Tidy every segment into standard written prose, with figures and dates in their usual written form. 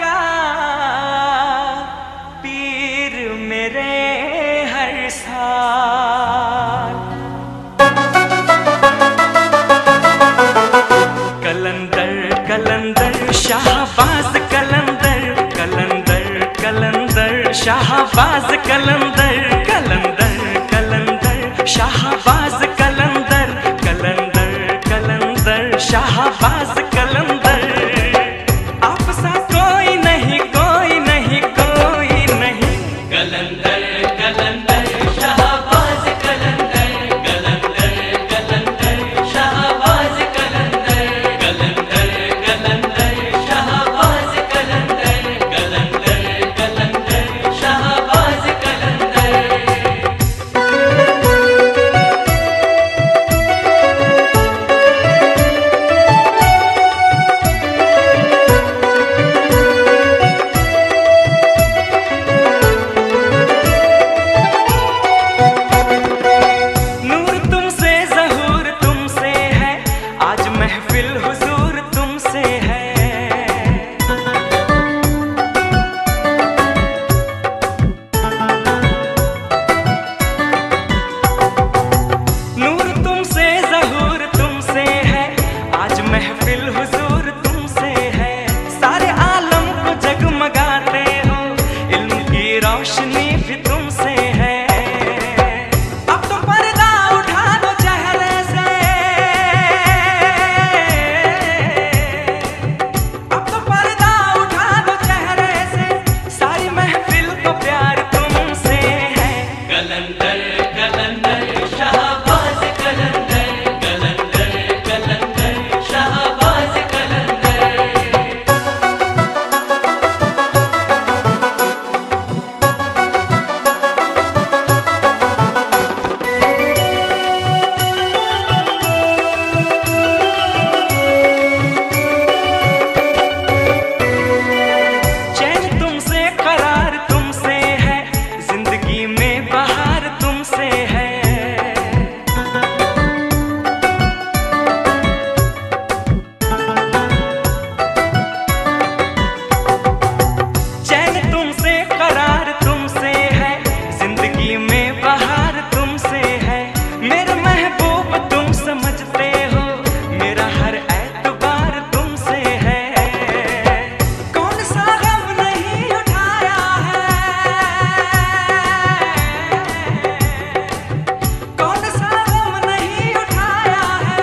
का पीर मेरे हर साल। कलंदर कलंदर शाहबाज कलंदर, कलंदर कलंदर शाहबाज कलंदर, कलंदर कलंदर शाहबाज कलंदर, कलंदर कलंदर शाहबाज कलंदर। आप सा कोई नहीं, कोई नहीं, कोई नहीं। कलंदर कलंदर शाहबाज कलंदर, कलंदर कलंदर शाहबाज कलंदर, कलंदर कलंदर शाहबाज कलंदर, कलंदर कलंदर शाहबाज कलंदर। नूर तुमसे ज़हूर तुमसे है, आज महफिल हुजूर तुमसे है। नूर तुमसे ज़हूर तुमसे है, आज महफिल हुजूर तुमसे है। सारे आलम को जगमगाते हो, इल्म की रोशनी भी तुमसे है। अब तो पर्दा उठा दो चेहरे से, अब तो पर्दा उठा दो चेहरे से, सारी महफिल को प्यार तुमसे है। कलंदर कलंदर शाहबाज कलंदर, कलंदर कलंदर शाहबाज कलंदर। चैन तुमसे, करार तुमसे है, जिंदगी में बहार तुमसे है। चैन तुमसे, करार तुमसे है, जिंदगी में बहार तुमसे है। मेरे महबूब तुम समझते हो, मेरा हर एतबार तुमसे है। कौन सा गम नहीं उठाया है, कौन सा गम नहीं उठाया है,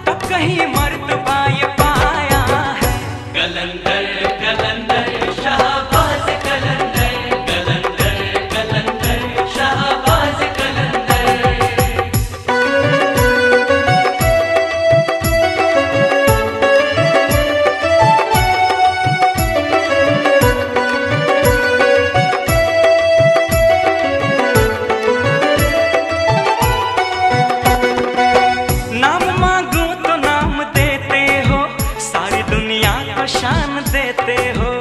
तब कहीं मर्तबा ये पाया है। कलंदर कलंदर शाहबाज कलंदर, कलंदर कलंदर शाहबाज कलंदर। नाम मांगूं तो नाम देते हो, सारी दुनिया को शान देते हो।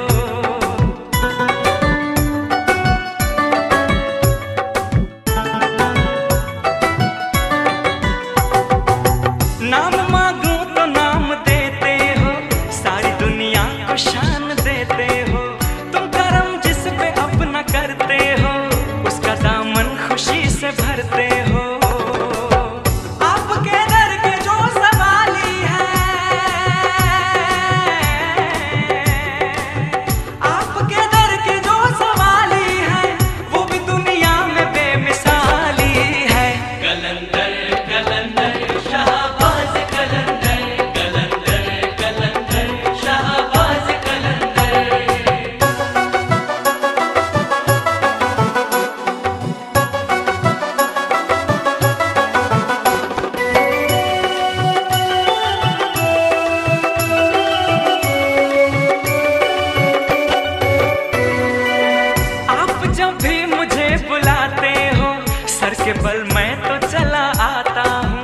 नाम मांगूं तो नाम देते हो, सारी दुनिया को शान देते हो। तुम करम जिस पे अपना करते हो, उसका दामन खुशी से भरते हो। आपके दर के जो सवाली है, आपके दर के जो सवाली है, वो भी दुनिया में बेमिसाली है। कलंदर कलंदर शाहबाज कलंदर, कलंदर कलंदर शाहबाज कलंदर। आप जब भी मुझे बुलाते हो, सर के बल मैं तो चला आता हूँ।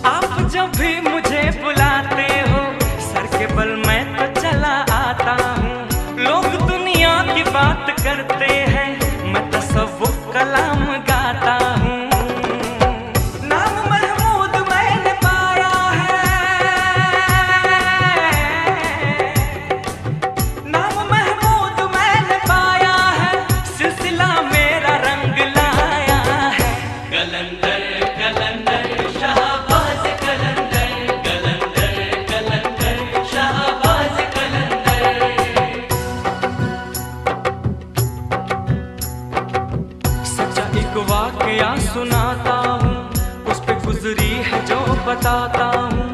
आप जब भी मुझे बुलाते हो, सर के बल मैं तो चला आता हूँ। लोग दुनिया की बात करते हैं, मैं तसव्वुफ कलाम गाता हूँ। एक वाकया सुनाता हूँ, उस पे गुजरी है जो बताता हूँ।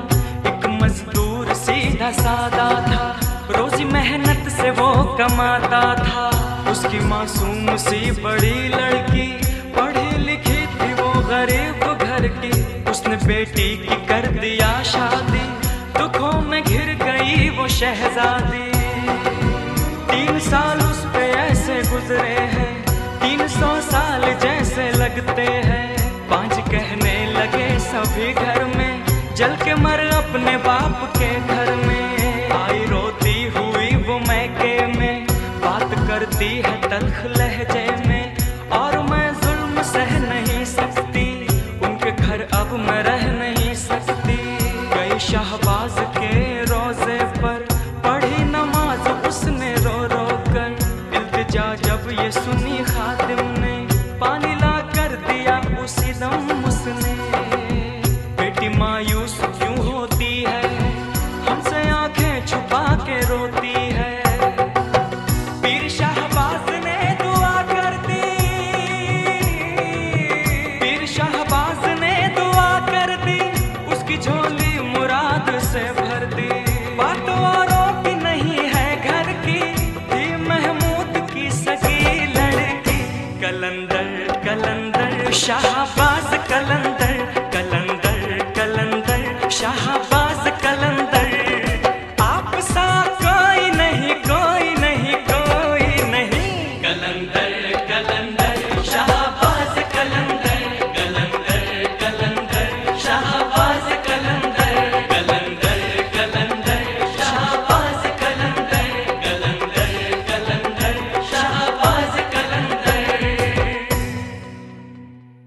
एक मजदूर सीधा सादा था, रोजी मेहनत से वो कमाता था। उसकी मासूम सी बड़ी लड़की पढ़ी लिखी थी, वो गरीब घर की। उसने बेटी की कर दिया शादी, दुखों में घिर गई वो शहजादी। 3 साल उस पे ऐसे गुजरे हैं, 300 साल जैसे लगते हैं। 5 कहने लगे सभी घर में, जल के मर अपने बाप के घर